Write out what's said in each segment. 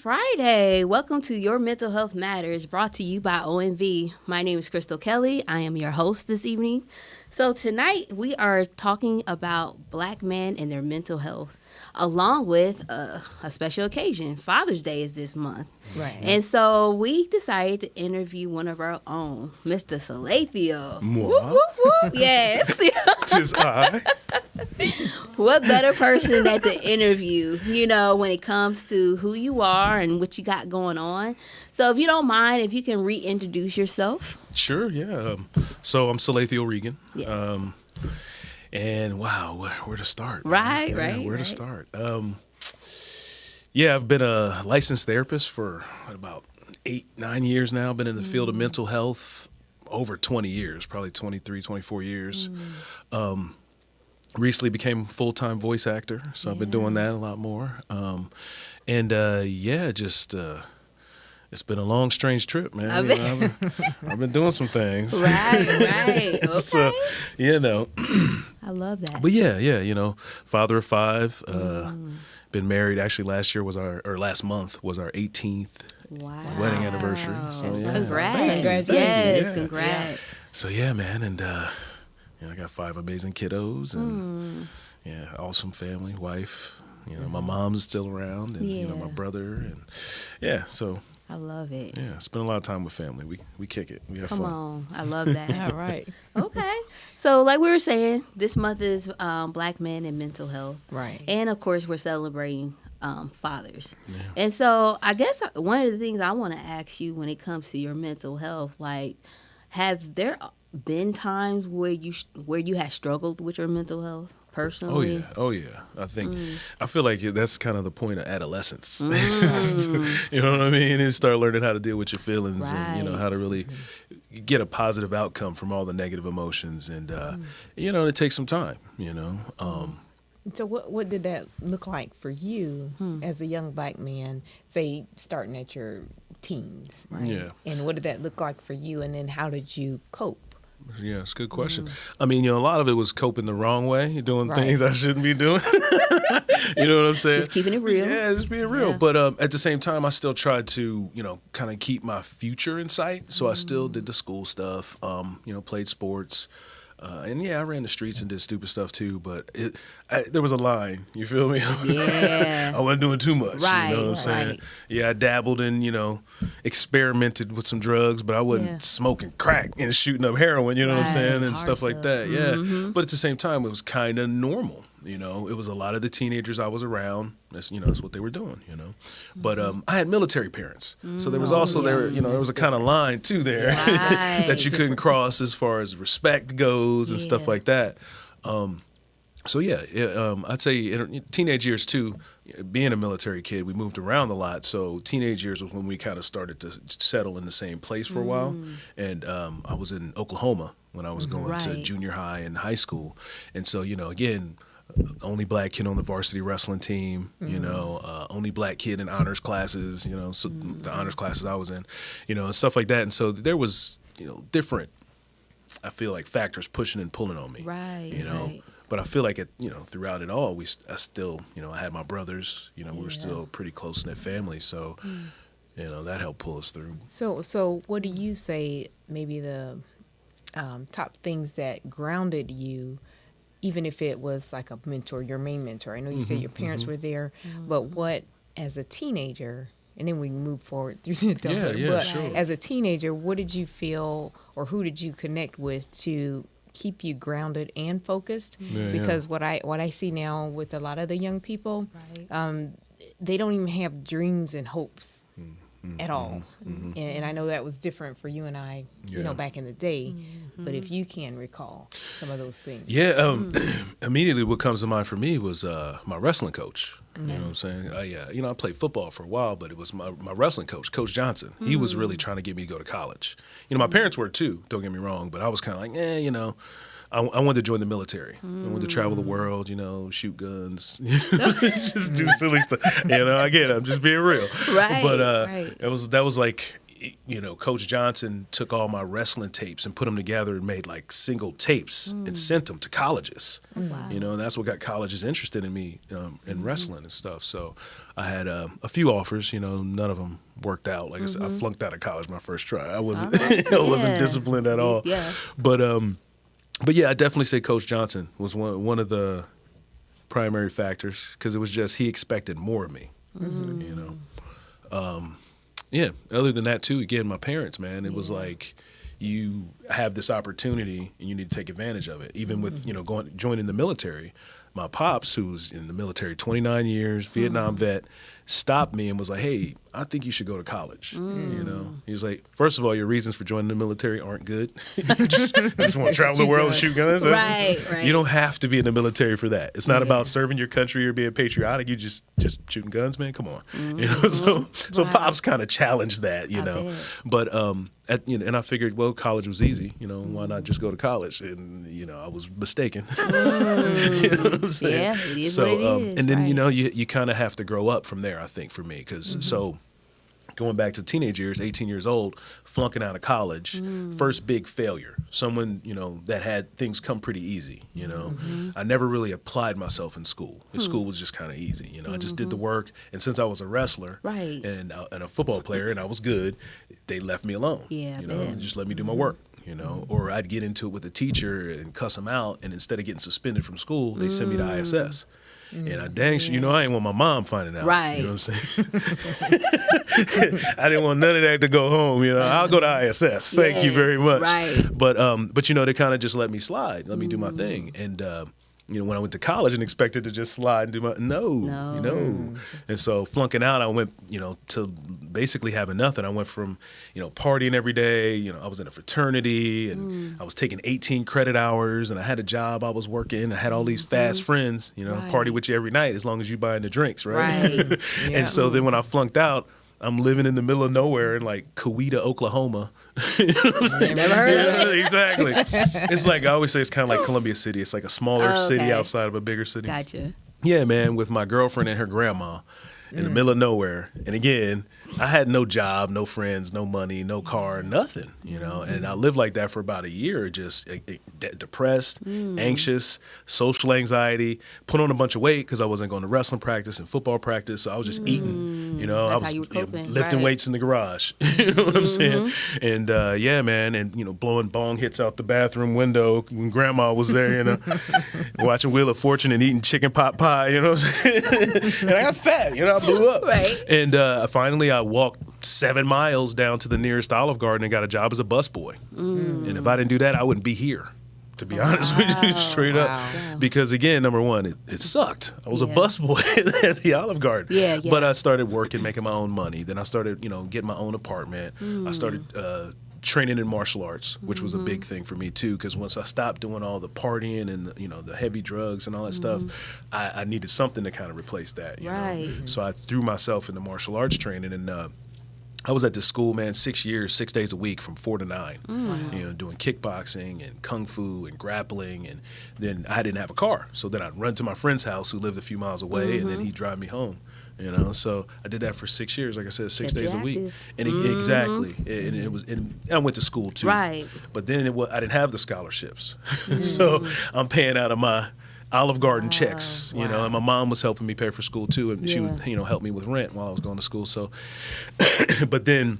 Friday. Welcome to Your Mental Health Matters, brought to you by OMV. My name is Crystal Kelly. I am your host this evening. So tonight we are talking about Black men and their mental health, along with a special occasion. Father's Day is this month. Right. And so we decided to interview one of our own, Mr. Salathiel. Moi. Whoop, whoop, whoop. Yes. Tis I. What better person at the interview, when it comes to who you are and what you got going on. So if you don't mind, if you can reintroduce yourself. Sure, yeah. So I'm Salathiel Regan. Yes. And wow, where to start? Right, Yeah, right. Where to start? I've been a licensed therapist for about 8-9 years now. Been in the field of mental health over 20 years, probably 23, 24 years. Recently became a full-time voice actor, so I've been doing that a lot more. It's been a long, strange trip, man. I've been doing some things. Right. Okay. So, I love that. But father of 5, been married. Actually, last month was our 18th wedding anniversary. So, yeah. Congrats. Yes, congrats. So, yeah, man. And, I got 5 amazing kiddos and, awesome family, wife. My mom's still around and, my brother. And, so. I love it. Yeah, spend a lot of time with family. We kick it. We have fun. Come on. I love that. All right. Okay. So like we were saying, this month is Black men and mental health. Right. And, of course, we're celebrating fathers. Yeah. And so I guess one of the things I want to ask you when it comes to your mental health, like, have there been times where you had struggled with your mental health personally? Oh yeah. I feel like that's kind of the point of adolescence. You know what I mean? And start learning how to deal with your feelings and how to really get a positive outcome from all the negative emotions. And it takes some time. So what did that look like for you as a young Black man, say starting at your teens, right? Yeah. And what did that look like for you? And then how did you cope? Yeah, it's a good question. I mean, a lot of it was coping the wrong way, doing things I shouldn't be doing. You know what I'm saying? Just keeping it real. Yeah, just being real. Yeah. But at the same time, I still tried to, kind of keep my future in sight. So I still did the school stuff, played sports. I ran the streets and did stupid stuff too, but there was a line, you feel me? Yeah. I wasn't doing too much, right, you know what I'm saying? Right. Yeah, I dabbled in, experimented with some drugs, but I wasn't smoking crack and shooting up heroin, you know what I'm saying, and stuff like that, But at the same time, it was kind of normal, it was a lot of the teenagers I was around, that's what they were doing, But I had military parents, so there was also there was a kind of line too there that you couldn't cross as far as respect goes and stuff like that. I'd say in teenage years too, being a military kid, we moved around a lot. So teenage years was when we kind of started to settle in the same place for a while. And I was in Oklahoma when I was going to junior high and high school. And so, again, only Black kid on the varsity wrestling team, only Black kid in honors classes, so the honors classes I was in, and stuff like that. And so there was, different, I feel like, factors pushing and pulling on me, Right. But I feel like throughout it all, I still, I had my brothers, we were still pretty close-knit family. So, that helped pull us through. So what do you say maybe the top things that grounded you, even if it was like a mentor, your main mentor? I know you said your parents were there, but what, as a teenager, and then we move forward through the adulthood, but sure. As a teenager, what did you feel, or who did you connect with to keep you grounded and focused? Because what I see now with a lot of the young people, they don't even have dreams and hopes at all. And I know that was different for you and I, back in the day. But if you can recall some of those things. Yeah, immediately what comes to mind for me was my wrestling coach. You know what I'm saying? I played football for a while, but it was my wrestling coach, Coach Johnson. He was really trying to get me to go to college. My parents were too, don't get me wrong, but I was kind of like, I wanted to join the military. I wanted to travel the world, shoot guns, just do silly stuff. I get it. I'm just being real. Right. But that was like, Coach Johnson took all my wrestling tapes and put them together and made like single tapes and sent them to colleges. Wow. And that's what got colleges interested in me in wrestling and stuff. So I had a few offers. None of them worked out. Like I said, I flunked out of college my first try. I wasn't I wasn't disciplined at all. Yeah. But yeah, I definitely say Coach Johnson was one of the primary factors, because it was just he expected more of me. Yeah. Other than that, too, again, my parents, man, it was like you have this opportunity and you need to take advantage of it. Even with joining the military, my pops, who was in the military 29 years, Vietnam vet, stopped me and was like, "Hey, I think you should go to college." He was like, "First of all, your reasons for joining the military aren't good. you just want to travel the world and shoot guns. Right. You don't have to be in the military for that. It's not about serving your country or being patriotic. You just shooting guns, man. Come on." So Pops kind of challenged that, But and I figured, well, college was easy. Why not just go to college? And I was mistaken. You know what I'm saying? Yeah, it is so, what it is. and then right. you kind of have to grow up from there, I think, for me, because so going back to teenage years, 18 years old, flunking out of college, first big failure. Someone, that had things come pretty easy, I never really applied myself in school. School was just kind of easy, I just did the work. And since I was a wrestler Right. and a football player and I was good, they left me alone. Yeah, I bet. And just let me do my work. Or I'd get into it with a teacher and cuss them out, and instead of getting suspended from school, they send me to ISS. And I dang sure, I ain't want my mom finding out. Right. You know what I'm saying? I didn't want none of that to go home. I'll go to ISS. Thank you very much. Right. But they kind of just let me slide, let me do my thing. And when I went to college and expected to just slide and do my no. And so flunking out, I went to basically having nothing. I went from partying every day. I was in a fraternity and I was taking 18 credit hours, and I had a job I was working. I had all these fast friends. Right. Party with you every night as long as you buying the drinks, right? Right. And so then when I flunked out, I'm living in the middle of nowhere in like Coweta, Oklahoma. Never heard of it. Exactly. It's like, I always say, it's kind of like Columbia City. It's like a smaller city outside of a bigger city. Gotcha. Yeah, man, with my girlfriend and her grandma in the middle of nowhere. And again, I had no job, no friends, no money, no car, nothing, And I lived like that for about a year, just depressed, anxious, social anxiety, put on a bunch of weight because I wasn't going to wrestling practice and football practice. So I was just eating, I That's was how you were coping, lifting right. weights in the garage. You know what I'm saying? And yeah, man, and blowing bong hits out the bathroom window when grandma was there, watching Wheel of Fortune and eating chicken pot pie, you know what I'm saying? And I got fat, I blew up. Right. And finally I walked 7 miles down to the nearest Olive Garden and got a job as a busboy. And if I didn't do that, I wouldn't be here, to be honest with you, straight up. Because again, number one, it sucked. I was a busboy at the Olive Garden. Yeah. But I started working, making my own money. Then I started, getting my own apartment. I started training in martial arts, which was a big thing for me too, because once I stopped doing all the partying and the heavy drugs and all that stuff, I needed something to kind of replace that. You Right. know? So I threw myself into martial arts training, and I was at this school, man, 6 years, 6 days a week from 4 to 9, doing kickboxing and kung fu and grappling. And then I didn't have a car. So then I'd run to my friend's house who lived a few miles away, and then he'd drive me home. So I did that for 6 years, like I said, 6 Kept you days a week. active. And exactly. And it was, and I went to school too. Right. But then I didn't have the scholarships. So I'm paying out of my Olive Garden checks, and my mom was helping me pay for school too, and she would, help me with rent while I was going to school. So, but then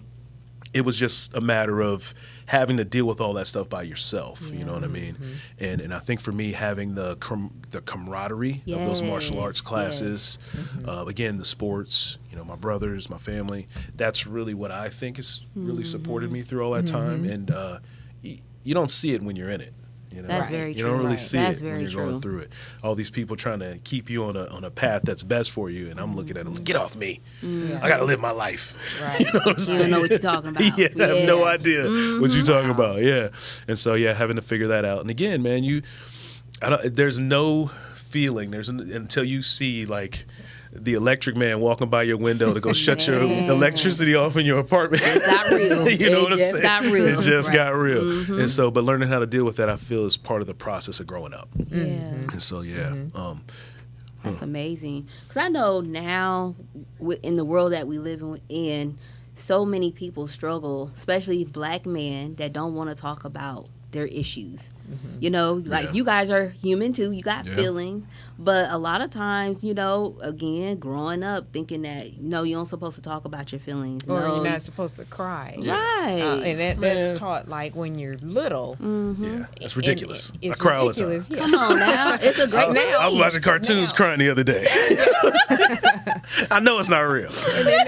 it was just a matter of having to deal with all that stuff by yourself. You know what I mean? And I think for me, having the camaraderie of those martial arts classes, again, the sports, my brothers, my family, that's really what I think has really supported me through all that time. And you don't see it when you're in it. That's very You true. don't really Right. see That's it when very you're going true. through it. All these people trying to keep you on a path that's best for you, and I'm looking at them, get off me. I got to live my life. Right. You know what I'm You saying? don't know what you're talking about. I have no idea what you're talking about. Yeah. And so, having to figure that out. And again, man, there's no feeling until you see like the electric man walking by your window to go shut your electricity off in your apartment. It's got real. You know what I'm It just saying? got real. It just Right. got real. And so, but learning how to deal with that, I feel, is part of the process of growing up. Yeah. And so, That's amazing. Because I know now, in the world that we live in, so many people struggle, especially black men that don't want to talk about their issues. You know, like you guys are human too. You got feelings, but a lot of times, you know, again, growing up thinking that no, you aren't supposed to talk about your feelings, or no, you're not supposed to cry, right? And that's taught like when you're little. Yeah, that's ridiculous. It's I cry ridiculous. all the time. Come on now, it's a great I was watching cartoons crying the other day. I know it's not real. And then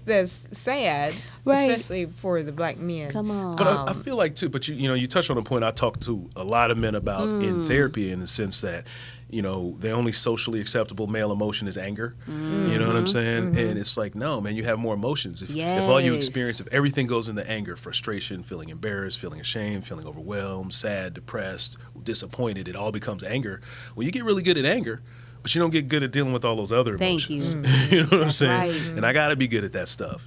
that's sad, Right. especially for the black men. Come on. But I feel like too. But you touched on a point I talked to a lot of men about in therapy, in the sense that the only socially acceptable male emotion is anger. You know what I'm saying? And it's like, no, man, you have more emotions. If all you experience, if everything goes into anger, frustration, feeling embarrassed, feeling ashamed, feeling overwhelmed, sad, depressed, disappointed, it all becomes anger. Well, you get really good at anger, but you don't get good at dealing with all those other emotions. Thank you. You know what I'm That's saying? right. And I got to be good at that stuff,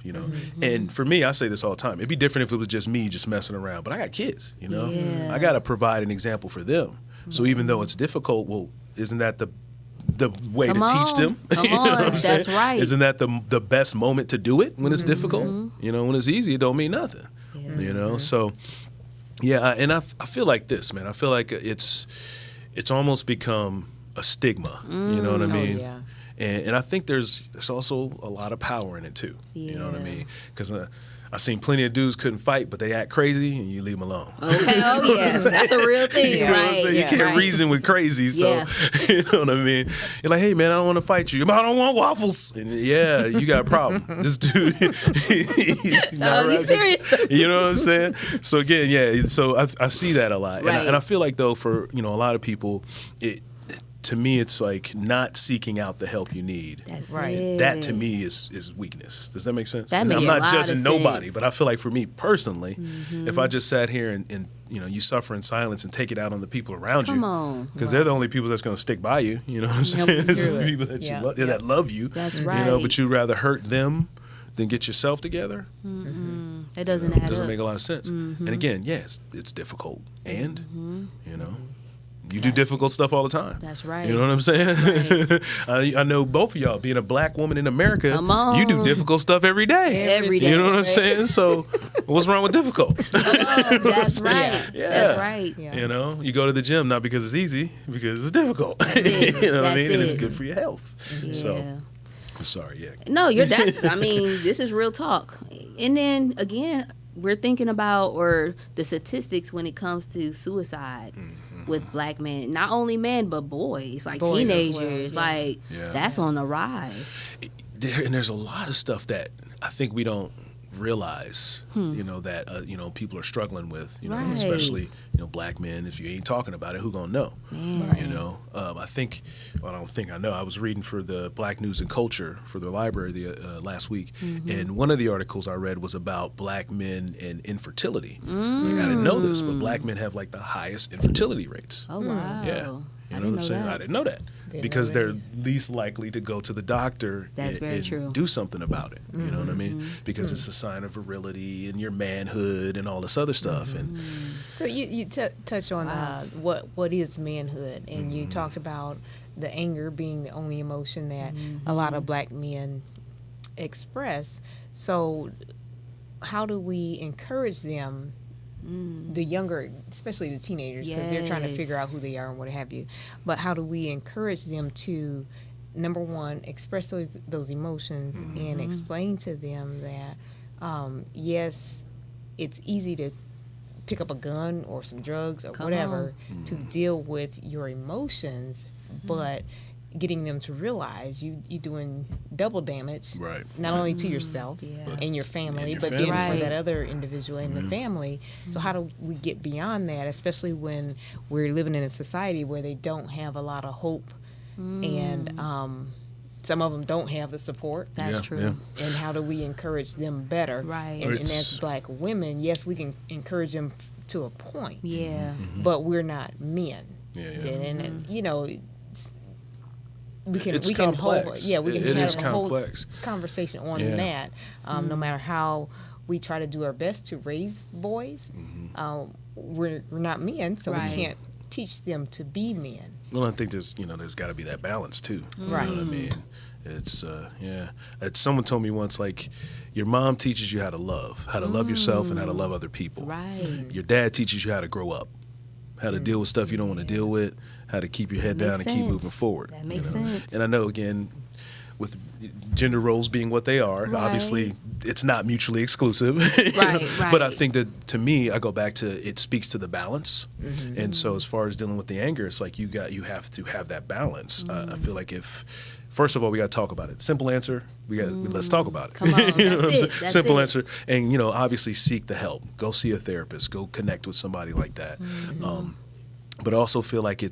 And for me, I say this all the time. It'd be different if it was just me just messing around. But I got kids, Yeah. I got to provide an example for them. So even though it's difficult, well, isn't that the way Come to teach on. them? Come You know what on. I'm saying? That's right. Isn't that the best moment to do it when it's difficult? When it's easy, it don't mean nothing. So yeah, and I feel like this, man. I feel like it's almost become a stigma. You know what I mean? yeah. And I think there's also a lot of power in it too. You know what I Yeah. mean? Because I've seen plenty of dudes couldn't fight, but they act crazy, and you leave them alone. Okay. Oh yeah, that's a real thing, You know what I'm right? saying? You can't right. reason with crazy, so Yeah. you know what I mean? You're like, hey man, I don't want to fight you. But I don't want waffles. And yeah, you got a problem. This dude, he's not Oh, you right. serious? You know what I'm saying? So again, yeah. So I see that a lot, Right. and I feel like though for a lot of people, to me it's like not seeking out the help you need. That's Right. it. That to me is weakness. Does that make sense? That And makes I'm a not lot judging of nobody, sense. but I feel like for me personally, if I just sat here and you suffer in silence and take it out on the people around Come you, on. because they're the only people that's going to stick by you. You know what I'm saying? It's the Truly. people that Yeah. that love you. That's You right. know, but you'd rather hurt them than get yourself together. It doesn't It add doesn't up. make a lot of sense. And again, yes, it's difficult, and you do difficult stuff all the time. That's right. You know what I'm saying? I know both of y'all, being a black woman in America, Come on. you do difficult stuff every day. Every day. You know what I'm saying? So what's wrong with difficult? Oh, that's right. Yeah. That's right. Yeah. You go to the gym not because it's easy, because it's difficult. it. You know what I That's mean? And it's it. good for your health. Yeah. So, I'm sorry, yeah. No, I mean, this is real talk. And then again, we're thinking about the statistics when it comes to suicide with black men, not only men but boys, like Boys as well, teenagers, yeah. like Yeah. that's on the rise. And there's a lot of stuff that I think we don't realize, that people are struggling with, Right. especially black men. If you ain't talking about it, who gonna know? Man. I know. I was reading for the Black News and Culture for the library last week, and one of the articles I read was about black men and infertility. Like, I didn't know this, but black men have like the highest infertility rates. Oh wow. Yeah. I You know didn't what I'm saying? that. I didn't know that. Didn't Because know they're that. least likely to go to the doctor That's very and true. do something about it. You know what I mean? Because it's a sign of virility and your manhood and all this other stuff. And So you touch on what is manhood, and you talked about the anger being the only emotion that a lot of black men express. So how do we encourage them, the younger, especially the teenagers, because they're trying to figure Yes. out who they are and what have you, but how do we encourage them to, number one, express those emotions and explain to them that yes, it's easy to pick up a gun or some drugs or Come whatever to deal with your emotions, but getting them to realize you're doing double damage, Right. not only to yourself Yeah. and your family, your but family. then Right. for that other individual in the family. So how do we get beyond that, especially when we're living in a society where they don't have a lot of hope and some of them don't have the support? That's Yeah, true. yeah. And how do we encourage them better? Right. And It's- as black women, yes, we can encourage them to a point, Yeah. but we're not men. Yeah, yeah. And we can It's we can hold complex. we can It have is a whole complex. conversation on Yeah. that. No matter how we try to do our best to raise boys, we're not men, so Right. we can't teach them to be men. Well, I think there's got to be that balance too. Right. You know what I mean? It's yeah. It's, someone told me once, like, your mom teaches you how to love yourself and how to love other people. Right. Your dad teaches you how to grow up, how to deal with stuff you don't want to deal with, how to keep your head down and keep moving forward. That makes sense. And I know, again, with gender roles being what they are, obviously it's not mutually exclusive. Right. But I think that, to me, I go back to, it speaks to the balance. And so as far as dealing with the anger, it's like you have to have that balance. I feel like, if first of all, we got to talk about it. Simple answer, let's talk about it. Come on, You know what I'm that's saying? it. That's Simple it. answer. And, obviously seek the help. Go see a therapist. Go connect with somebody like that. But I also feel like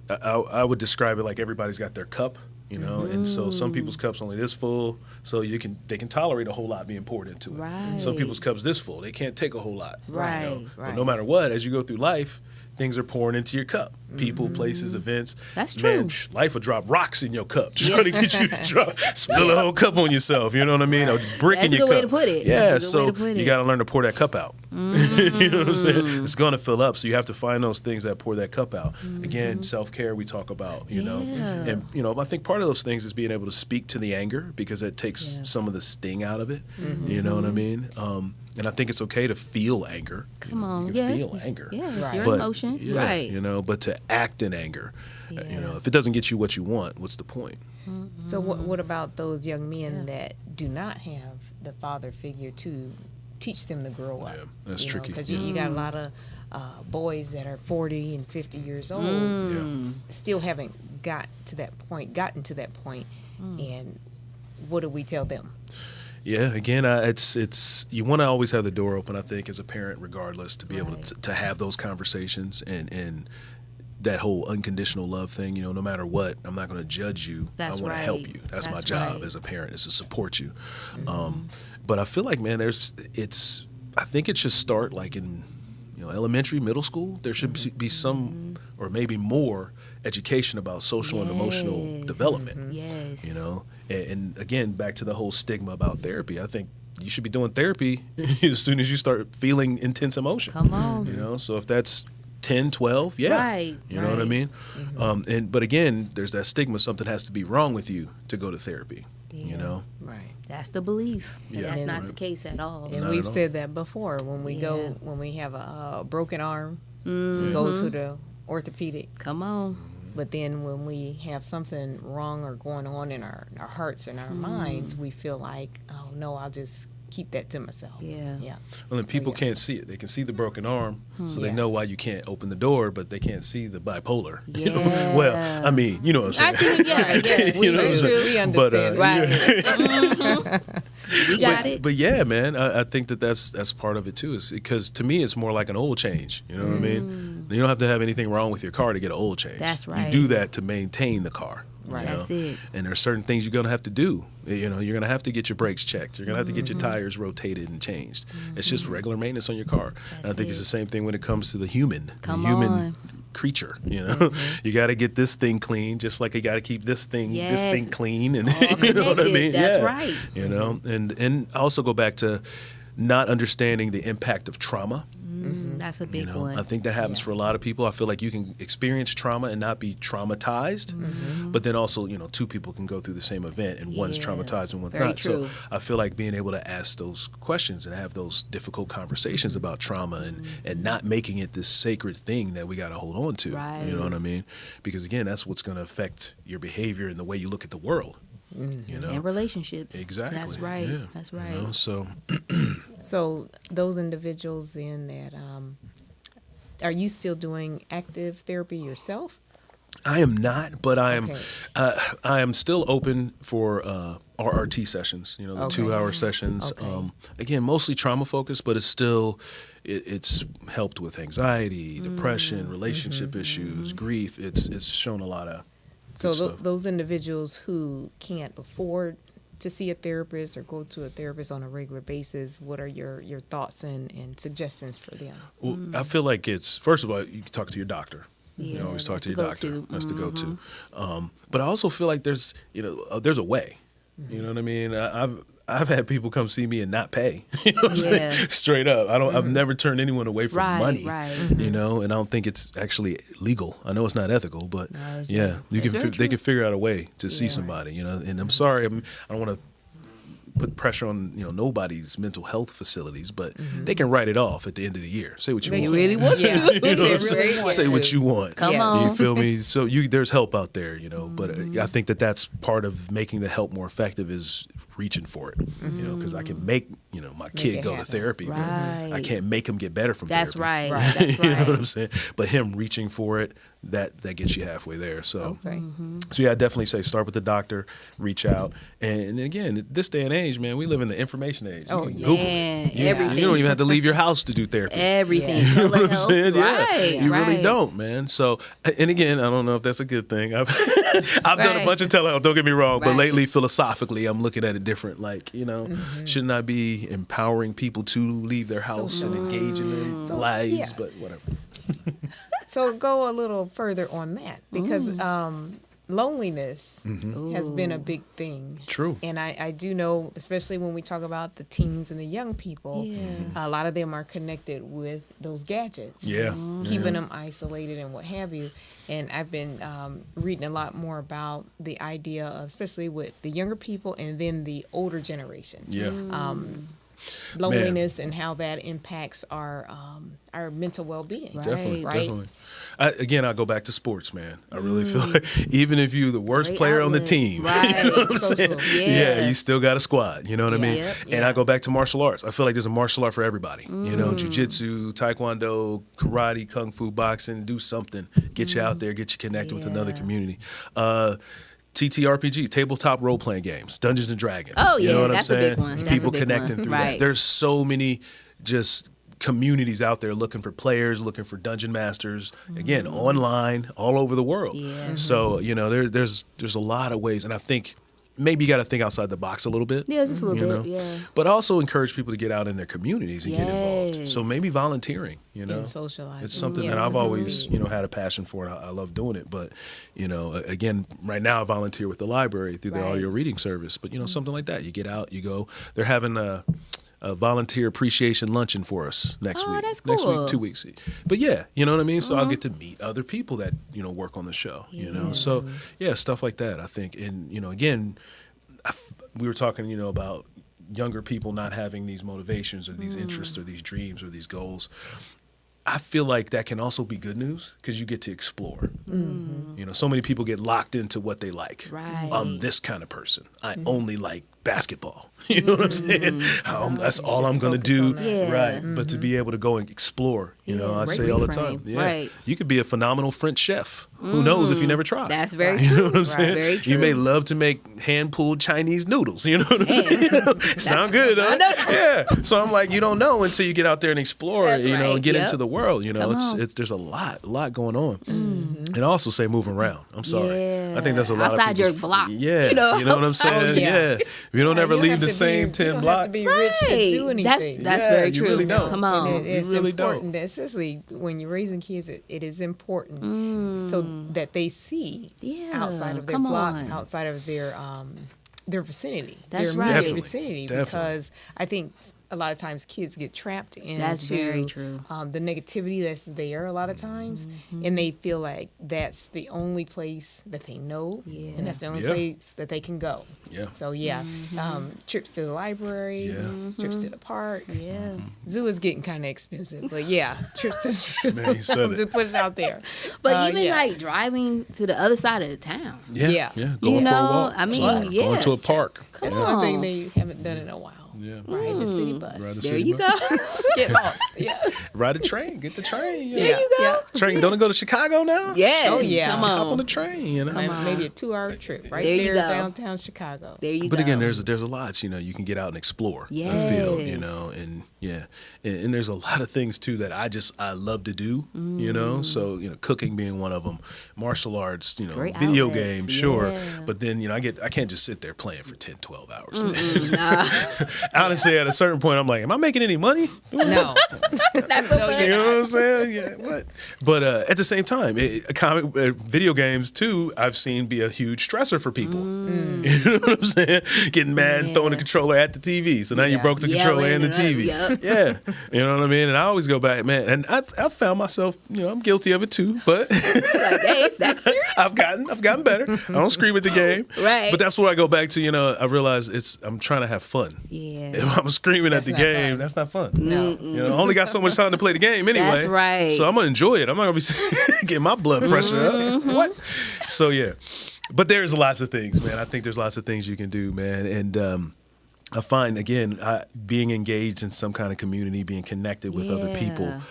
I would describe it like everybody's got their cup. And so some people's cup's only this full, so they can tolerate a whole lot being poured into it. Right. Some people's cup's this full, they can't take a whole lot. Right. But no matter what, as you go through life, things are pouring into your cup. People, places, events. That's true. Man, life will drop rocks in your cup, trying to get you to spill a whole cup on yourself. You know what I mean? A brick in That's a your good way cup. to put it. Yeah, That's a good so way to put you it. got to learn to pour that cup out. You know what I'm saying? It's going to fill up, so you have to find those things that pour that cup out. Again, self-care we talk about, and I think part of those things is being able to speak to the anger, because it takes some of the sting out of it. You know what I mean? And I think it's okay to feel anger. Come on. You Yes. can feel anger. Yeah, it's Right. your But, emotion. yeah, Right. but to act in anger, Yeah. if it doesn't get you what you want, what's the point? So what about those young men that do not have the father figure to teach them to grow up? Yeah, that's tricky. Because you got a lot of boys that are 40 and 50 years old, still haven't gotten to that point. And what do we tell them? Yeah, again, it's you want to always have the door open, I think, as a parent, regardless, to be able to have those conversations and that whole unconditional love thing. No matter what, I'm not going to judge you. That's I want right. to help you. That's my That's job right. as a parent, is to support you. But I feel like, man, I think it should start like in elementary, middle school. There should be some, or maybe more, education about social and emotional development. Yes. And again, back to the whole stigma about therapy. I think you should be doing therapy as soon as you start feeling intense emotion. Come on. So if that's 10, 12, yeah. Right, You know what I mean? But again, there's that stigma, something has to be wrong with you to go to therapy. Right. That's the belief. And Yeah. that's not Right. the case at all. And Not we've at all. said that before. When we have a broken arm, we go to the orthopedic. Come on. But then when we have something wrong or going on in our hearts and our minds, we feel like, oh no, I'll just keep that to myself. Yeah. Well, then people can't see it. They can see the broken arm, so they Yeah. know why you can't open the door, but they can't see the bipolar. Yeah. Well, I mean, you know what I'm I saying. see. Yeah. You know what I'm Very saying? true. We understand. But, Right. We got it. But yeah, man, I think that's part of it too. Is because to me, it's more like an oil change. You know what I mean? You don't have to have anything wrong with your car to get an oil change. That's You right. do that to maintain the car. Right. That's it. And there's certain things you're gonna have to do. You're gonna have to get your brakes checked. You're gonna have to get your tires rotated and changed. It's just regular maintenance on your car. And I think it's the same thing when it comes to the human on. creature. You got to get this thing clean, just like you got to keep this thing Yes. clean. And All you know what I connected. mean? That's Yeah. right. And I also go back to not understanding the impact of trauma. That's a big one. I think that happens for a lot of people. I feel like you can experience trauma and not be traumatized, but then also, two people can go through the same event and one's Yeah. traumatized and one's Very not. true. So I feel like being able to ask those questions and have those difficult conversations about trauma and not making it this sacred thing that we got to hold on to. Right. You know what I mean? Because again, that's what's going to affect your behavior and the way you look at the world. And relationships. Exactly. That's right. Yeah. That's right. So So those individuals then that are you still doing active therapy yourself? I am not, but I am. Okay. I am still open for RRT sessions. The Okay. 2-hour sessions. Okay. Again, mostly trauma focused, but it's still it's helped with anxiety, depression, relationship issues, grief. It's shown a lot of. So good stuff. those individuals who can't afford to see a therapist or go to a therapist on a regular basis, what are your thoughts and suggestions for them? Well, I feel like it's, first of all, you can talk to your doctor. Yeah, You always talk that's to the your doctor. go-to. That's the go-to. But I also feel like there's a way. You know what I mean? I've had people come see me and not pay. You know what I'm saying? Straight up. I've never turned anyone away from money. Right. You know, and I don't think it's actually legal. I know it's not ethical, but it's yeah, not. you That's can very they true. can figure out a way to see somebody. You know, and I'm sorry, I don't want to put pressure on nobody's mental health facilities, but they can write it off at the end of the year. Say what you They want. really want Yeah. to. You know what I'm They saying? really want Say to. what you want. Come Yes. on. You feel me? So there's help out there, but I think that's part of making the help more effective is reaching for it. Because I can make my kid it go to happen. therapy, but I Right. can't make him get better from That's therapy. right. That's You know what right. I'm saying? But him reaching for it, that gets you halfway there. So Okay. so yeah, I definitely say start with the doctor, reach out, and again, this day and age, man, we live in the information age. You Oh, can yeah. Google Man, it. You everything. don't even have to leave your house to do therapy. Everything. Yeah. You know what I'm Telehealth. saying? Right. Yeah, you really right. don't, man. So, and again, I don't know if that's a good thing. I've done a Right. bunch of telehealth. Don't get me wrong, but Right. lately, philosophically, I'm looking at it different. Like, shouldn't I be empowering people to leave their house and engage in their lives? yeah. But whatever. So go a little further on that because loneliness has been a big thing. True. And I do know, especially when we talk about the teens and the young people, a lot of them are connected with those gadgets. Yeah. Keeping them isolated and what have you. And I've been reading a lot more about the idea of, especially with the younger people and then the older generation. Yeah. Loneliness and how that impacts our mental well-being. Right. Definitely, Right? definitely. I go back to sports, man. I really feel like even if you're the worst Great player on the outlet. team, Right. you know what I'm saying? Social. Yeah. You still got a squad. You know what I mean? Yep, And I go back to martial arts. I feel like there's a martial art for everybody. Jiu-jitsu, taekwondo, karate, kung fu, boxing. Do something. Get you out there. Get you connected with another community. TTRPG, tabletop role-playing games, Dungeons and Dragons. Oh, You know yeah, what I'm that's a big saying? one. That's People a big connecting one. through Right. that. There's so many just communities out there looking for players, looking for dungeon masters. Again, online, all over the world. Yeah. So there's a lot of ways, and I think maybe you got to think outside the box a little bit. Yeah, just a little you bit. know? Yeah. But also encourage people to get out in their communities and get involved. So Yes. maybe volunteering. And socializing. It's something Yeah, that I've something's always, big. had a passion for, and I love doing it. But, again, right now I volunteer with the library through the Right. audio reading service. But, something like that. You get out, you go. They're having a volunteer appreciation luncheon for us next Oh, week. that's Next cool. week, 2 weeks. But yeah, you know what I mean? So I'll get to meet other people that, work on the show, So, yeah, stuff like that, I think. And, again, we were talking, about younger people not having these motivations or these interests or these dreams or these goals. I feel like that can also be good news because you get to explore. So many people get locked into what they like. Right. I'm this kind of person. I only like basketball. You know what I'm saying? That's all I'm going to focus do. on that. Yeah. Right. But to be able to go and explore, I great say all the reframe. time. Yeah. Right. You could be a phenomenal French chef. Who knows if you never try? That's very You true. know what I'm saying? Very true. You may love to make hand-pulled Chinese noodles. You know what I'm saying? Sound good, huh? I know. Yeah. So I'm like, you don't know until you get out there and explore, That's and right. get Yep. into the world. Come on. There's a lot going on. And I also say moving around. I'm sorry. Yeah. I think that's a lot Outside of your people's- block. Yeah. You know, You know what I'm outside- saying? Oh, yeah. Yeah. If you don't ever You leave have the to same be, 10 you don't blocks. have to be rich to do anything. That's Yeah, very you true. really don't. Come And on. it's really don't. important, especially when you're raising kids. It is important so that they see Yeah, outside of their come block, on. outside of their vicinity, That's their right. immediate Definitely, vicinity. definitely. Because I think a lot of times kids get trapped in That's very true. The negativity that's there a lot of times, Mm-hmm. and they feel like that's the only place that they know, Yeah. and that's the only Yeah. place that they can go. Yeah. So yeah, trips to the library, Yeah. trips to the park. Yeah. Zoo is getting kind of expensive, but yeah, trips to the zoo. Man, you said it. to put it out there. But even yeah. like driving to the other side of the town. Yeah. Yeah. Yeah. Going You for a know, walk. I mean, Going yes. to a park. Come That's on. one thing they haven't done in a while. Yeah. Ride the city bus. Ride the There city you bus. go. Get lost. Yeah. Ride a train. Get the train. There you go. Train. Don't it go to Chicago now? Yes. Oh, yeah. Come Hop on the on. train. Maybe a 2-hour trip right There you there go. downtown Chicago. There you go. But again, there's a lot, you can get out and explore. I feel, Yes. and yeah, and there's a lot of things too that I love to do, So cooking being one of them, martial arts, Great video outlets, games, sure. yeah. But then I can't just sit there playing for 10, 12 hours. Nah. honestly, at a certain point, I'm like, am I making any money? No. That's so funny. You know what I'm saying? Yeah, what? But at the same time, video games too, I've seen be a huge stressor for people. You know what I'm saying? Getting mad and throwing the controller at the TV. So now you broke the controller and the TV. Yeah, you know what I mean. And I always go back, man. And I found myself, I'm guilty of it too. But Like, hey, is that serious? I've gotten better. I don't scream at the game. Right. But that's where I go back to. I realize I'm trying to have fun. Yeah. If I'm screaming at the not game, fun. that's not fun. No. I only got so much time to play the game anyway. That's right. So I'm gonna enjoy it. I'm not gonna be getting my blood pressure up. What? So yeah, but there's lots of things, man. I think there's lots of things you can do, man. And I find again, being engaged in some kind of community, being connected with other people,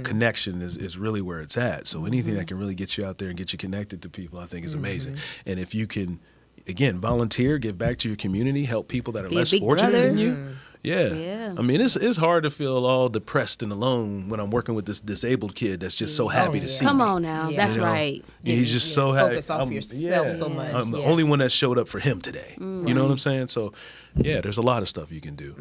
connection is really where it's at. So anything that can really get you out there and get you connected to people, I think is amazing. And if you can, again, volunteer, give back to your community, help people that are Be a less big fortunate brother. than you. Yeah. I mean, it's hard to feel all depressed and alone when I'm working with this disabled kid that's just so happy to see Come me. on now. Yeah. That's You know? right. He's just so happy. Focus off yourself so much. I'm the Yes. only one that showed up for him today. You know what I'm saying? So, yeah, there's a lot of stuff you can do.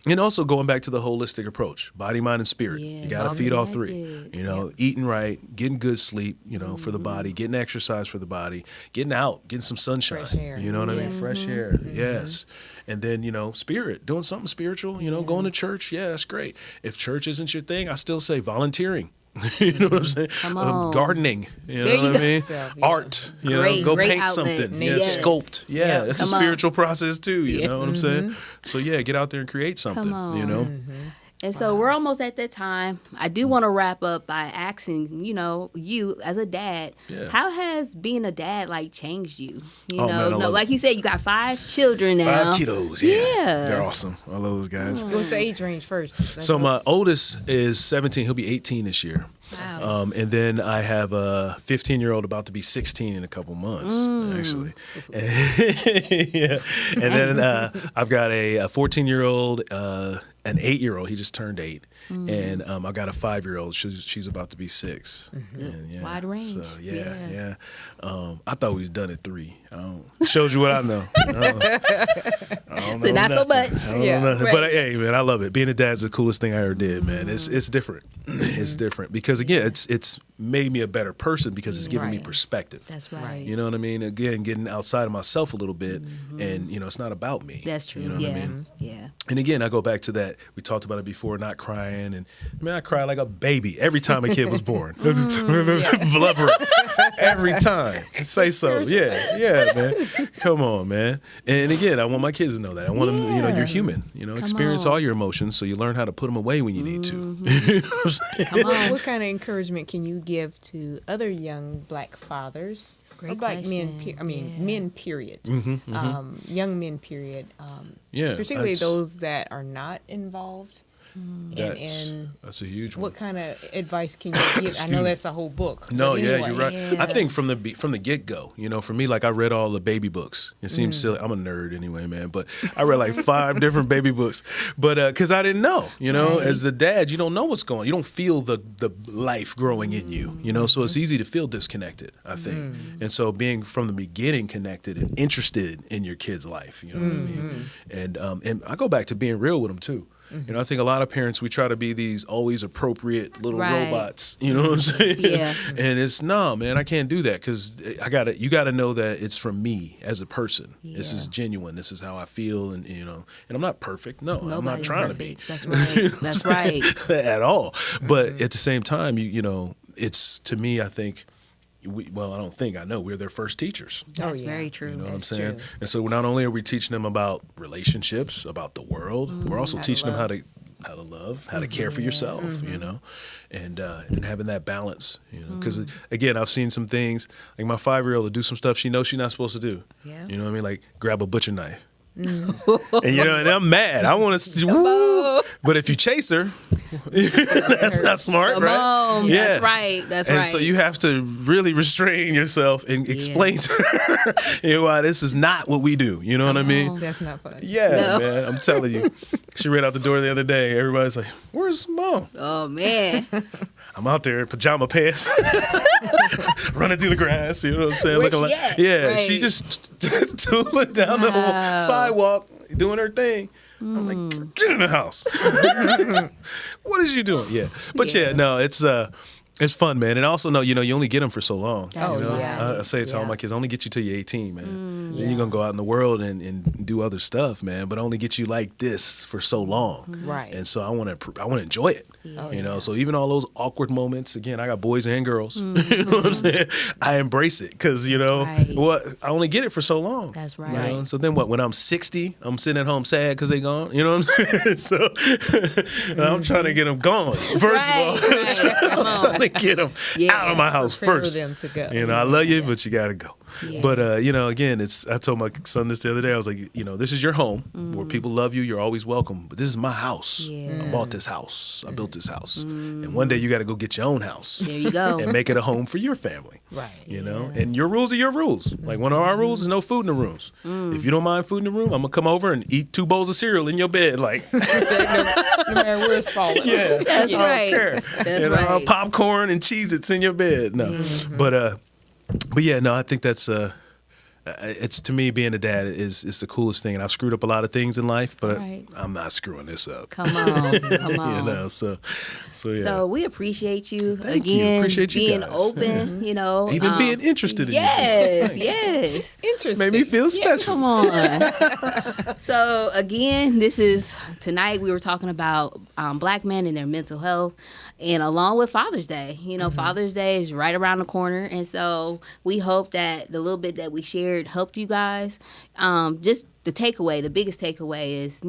And also going back to the holistic approach, body, mind, and spirit. Yes, You got to all feed all three. connected. Eating right, getting good sleep, for the body, getting exercise for the body, getting out, getting some sunshine. Fresh air. You know what I mean? Fresh air. Yes. And then, spirit, doing something spiritual, going to church. Yeah, that's great. If church isn't your thing, I still say volunteering. You know what I'm saying? Come on. Gardening. You know There you what go. I mean? Yeah. Art. Great, go great paint outlet. something. Yes. Sculpt. Yeah, Yeah. that's Come a on. spiritual process too. You know what I'm saying? So yeah, get out there and create something. Come on. You know. And so we're almost at that time. I do want to wrap up by asking, you as a dad, Yeah. how has being a dad changed you? Oh, man, I love like it. you said, you got 5 children now. 5 kiddos. Yeah. Yeah. They're awesome. I love those guys. What's the age range first? So my oldest is 17. He'll be 18 this year. Wow. And then I have a 15-year-old about to be 16 in a couple months, actually. Yeah. And then I've got a 14-year-old, an 8-year-old. He just turned 8. And I got a 5-year-old. She's about to be 6. And, yeah, Wide range. So, Yeah. yeah. I thought we was done at 3. Shows you what I know. I don't know Not so nothing. much. I don't Yeah. know nothing. Right. But hey, man, I love it. Being a dad's the coolest thing I ever did, man. It's different. It's different because again, it's made me a better person because it's given me Right. perspective. That's right. You know what I mean? Again, getting outside of myself a little bit, and it's not about me. That's true. You know what yeah. I mean? Yeah. And again, I go back to that. We talked about it before, not crying. And man, I cried like a baby every time a kid was born. Blubbering every time. Say so. Yeah, man. Come on, man. And again, I want my kids to know that. I want them, you're human. Experience on. all your emotions so you learn how to put them away when you need to. Come on. What kind of encouragement can you give to other young Black fathers? Great or Black men, question. men, period. Young men, period. Yeah, Particularly that's- those that are not involved. That's a huge one. What kind of advice can you give? I know that's a whole book. No, but yeah, anyway. you're right. Yeah. I think from the get go, for me, I read all the baby books. It seems silly. I'm a nerd anyway, man, but I read 5 different baby books. But because I didn't know, as the dad, you don't know what's going on. You don't feel the life growing in you, so it's easy to feel disconnected, I think. And so being from the beginning connected and interested in your kid's life, you know what I mean? And I go back to being real with them too. I think a lot of parents, we try to be these always appropriate little Right. robots. You know what I'm saying? Yeah. And it's no, man, I can't do that because you gotta know that it's from me as a person. This is genuine. This is how I feel, and and I'm not perfect. No, I'm not Nobody's trying perfect. to be. That's right. That's right. At all. But at the same time, it's to me, I think. I know we're their first teachers. That's yeah. very true. You know what I'm That's saying? true. And so not only are we teaching them about relationships, about the world, we're also teaching them how to love, how to care for yourself, and having that balance, because again, I've seen some things like my 5-year-old to do some stuff she knows she's not supposed to do. Yeah. You know what I mean? Like grab a butcher knife. And I'm mad. I want to, woo! But if you chase her, that's not smart, Come right? on. That's right. That's And right. so you have to really restrain yourself and explain to her, why this is not what we do. You know what I mean? That's not fun. Yeah, No. man. I'm telling you. She ran out the door the other day. Everybody's like, "Where's Mom?" Oh man. I'm out there in pajama pants, running through the grass. You know what I'm saying? Where's Looking she at? yeah. Right. She just tooling down the whole Wow. sidewalk, doing her thing. I'm like, get in the house. What is you doing? Yeah. But yeah, no, it's fun, man. And also, no, you only get them for so long. That's right. I say to all my kids, only get you till you're 18, man. Then you're going to go out in the world and do other stuff, man. But only get you like this for so long. Right. And so I want to enjoy it. So even all those awkward moments, again, I got boys and girls. You know what I'm saying? I embrace it because, what I only get it for so long. That's right. So then when I'm 60, I'm sitting at home sad because they gone. You know what I'm saying? So I'm trying to get them gone, first of all. Come on. Trying to get them out of my house Prepare first. them to go. I love you, but you got to go. Yeah. But, again, I told my son this the other day. I was like, this is your home where people love you. You're always welcome. But this is my house. Yeah. I bought this house. I built this house. And one day you got to go get your own house. There you go. And make it a home for your family. Right. And your rules are your rules. Like one of our rules is no food in the rooms. If you don't mind food in the room, I'm going to come over and eat 2 bowls of cereal in your bed. Like, no matter where it's falling. yeah. That's I right. don't care. That's right. Popcorn and Cheez-Its in your bed. No. But yeah, no, I think that's it's, to me, being a dad is the coolest thing. And I've screwed up a lot of things in life, but right. I'm not screwing this up. Come on. So yeah. So we appreciate you Thank again. you. Appreciate you being guys. open, Even being interested in you. Yes. Interesting. Made me feel special. Come on. So again, tonight we were talking about Black men and their mental health, and along with Father's Day. Father's Day is right around the corner, and so we hope that the little bit that we shared helped you guys. Just the biggest takeaway is,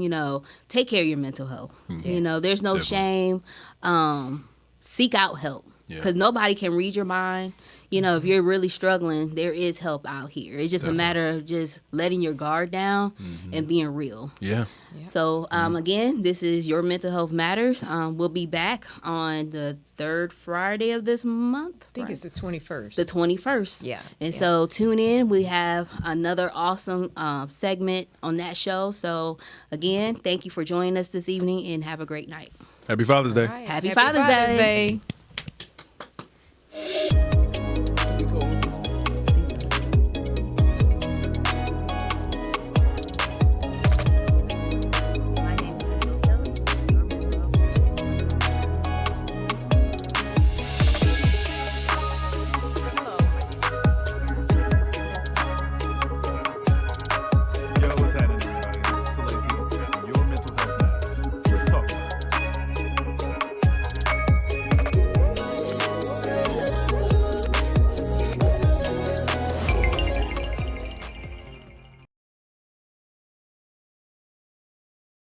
take care of your mental health. Yes. There's no Definitely. shame. Seek out help. Because nobody can read your mind. If you're really struggling, there is help out here. It's just a matter of just letting your guard down and being real. Yeah. So, again, this is Your Mental Health Matters. We'll be back on the 3rd Friday of this month. I think it's the 21st. The 21st. Yeah. And so tune in. We have another awesome segment on that show. So, again, thank you for joining us this evening and have a great night. Happy Father's Day. All right. Happy Father's Day. Day.